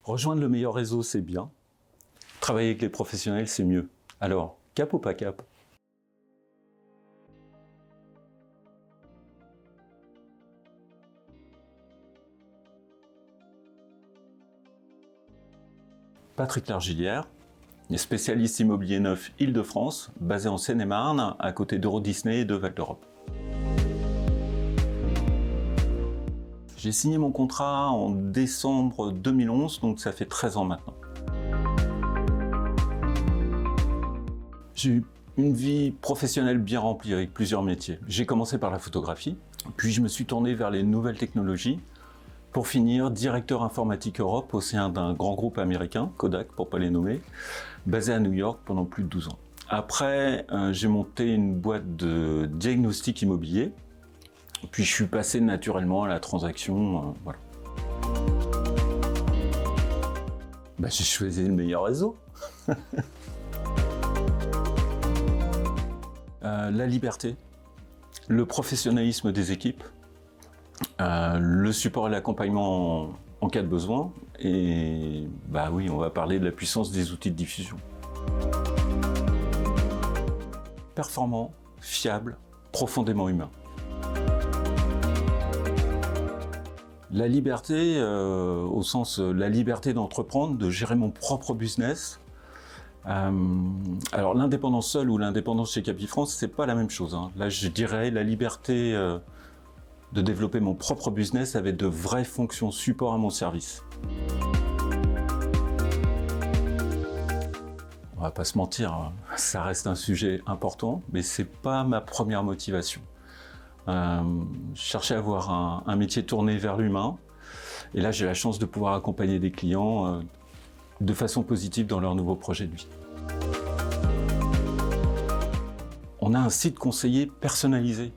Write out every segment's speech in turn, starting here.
Rejoindre le meilleur réseau, c'est bien. Travailler avec les professionnels, c'est mieux. Alors, cap ou pas cap? Patrick Largillière, spécialiste immobilier neuf Île-de-France, basé en Seine-et-Marne, à côté d'Euro Disney et de Val d'Europe. J'ai signé mon contrat en décembre 2011, donc ça fait 13 ans maintenant. J'ai eu une vie professionnelle bien remplie avec plusieurs métiers. J'ai commencé par la photographie, puis je me suis tourné vers les nouvelles technologies, pour finir directeur informatique Europe au sein d'un grand groupe américain, Kodak pour pas les nommer, basé à New York pendant plus de 12 ans. Après, j'ai monté une boîte de diagnostic immobilier, puis je suis passé naturellement à la transaction, voilà. J'ai choisi le meilleur réseau. La liberté, le professionnalisme des équipes, le support et l'accompagnement en cas de besoin, et oui, on va parler de la puissance des outils de diffusion. Performant, fiable, profondément humain. La liberté, au sens la liberté d'entreprendre, de gérer mon propre business. Alors l'indépendance seule ou l'indépendance chez Capifrance, c'est pas la même chose, hein. Là, je dirais la liberté de développer mon propre business avec de vraies fonctions support à mon service. On va pas se mentir, ça reste un sujet important, mais c'est pas ma première motivation. Je cherchais à avoir un métier tourné vers l'humain, et là j'ai la chance de pouvoir accompagner des clients de façon positive dans leurs nouveaux projets de vie. On a un site conseiller personnalisé.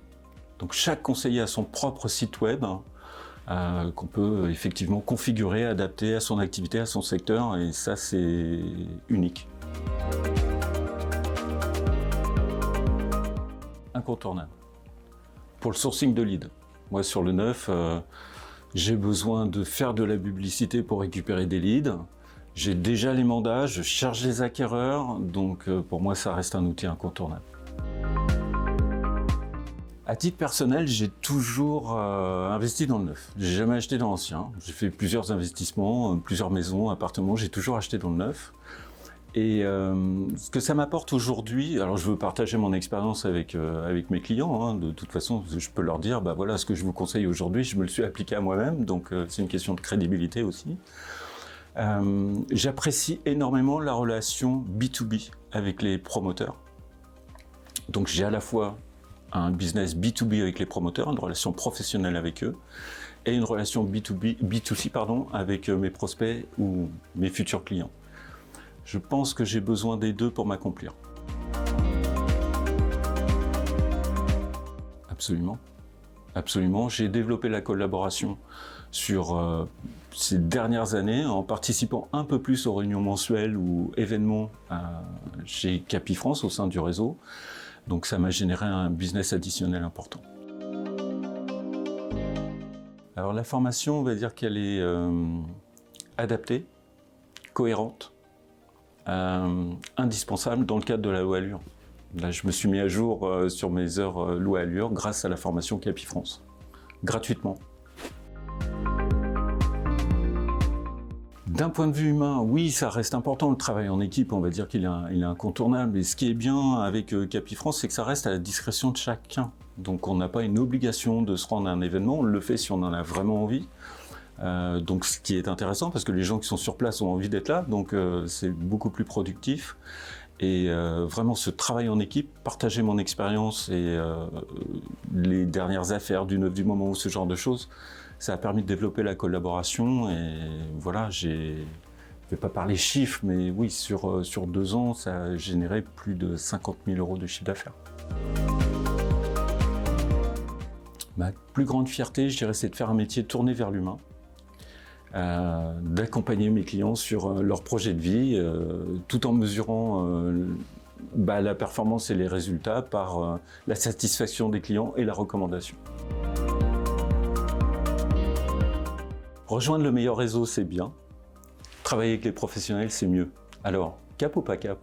Donc chaque conseiller a son propre site web qu'on peut effectivement configurer, adapter à son activité, à son secteur, et ça c'est unique. Incontournable. Pour le sourcing de leads, moi sur le neuf, j'ai besoin de faire de la publicité pour récupérer des leads. J'ai déjà les mandats, je cherche les acquéreurs, donc pour moi ça reste un outil incontournable. À titre personnel, j'ai toujours investi dans le neuf. J'ai jamais acheté dans l'ancien. J'ai fait plusieurs investissements, plusieurs maisons, appartements, j'ai toujours acheté dans le neuf. Et ce que ça m'apporte aujourd'hui, alors je veux partager mon expérience avec mes clients, hein, de toute façon je peux leur dire, voilà ce que je vous conseille aujourd'hui, je me le suis appliqué à moi-même, donc c'est une question de crédibilité aussi. J'apprécie énormément la relation B2B avec les promoteurs. Donc j'ai à la fois un business B2B avec les promoteurs, une relation professionnelle avec eux, et une relation B2C avec mes prospects ou mes futurs clients. Je pense que j'ai besoin des deux pour m'accomplir. Absolument. Absolument. J'ai développé la collaboration sur ces dernières années en participant un peu plus aux réunions mensuelles ou événements chez Capifrance au sein du réseau. Donc ça m'a généré un business additionnel important. Alors la formation, on va dire qu'elle est adaptée, cohérente, indispensable dans le cadre de la loi Allure. Là, je me suis mis à jour sur mes heures loi Allure grâce à la formation Capifrance, gratuitement. D'un point de vue humain, oui, ça reste important, le travail en équipe, on va dire qu'il est incontournable. Et ce qui est bien avec Capifrance, c'est que ça reste à la discrétion de chacun. Donc on n'a pas une obligation de se rendre à un événement, on le fait si on en a vraiment envie. Donc ce qui est intéressant, parce que les gens qui sont sur place ont envie d'être là, donc c'est beaucoup plus productif. Et vraiment ce travail en équipe, partager mon expérience et les dernières affaires du neuf du moment ou ce genre de choses, ça a permis de développer la collaboration. Et voilà, je ne vais pas parler chiffres, mais oui, sur 2 ans, ça a généré plus de 50 000 € de chiffre d'affaires. Ma plus grande fierté, je dirais, c'est de faire un métier tourné vers l'humain. D'accompagner mes clients sur leur projet de vie, tout en mesurant la performance et les résultats par la satisfaction des clients et la recommandation. Rejoindre le meilleur réseau, c'est bien. Travailler avec les professionnels, c'est mieux. Alors, cap ou pas cap ?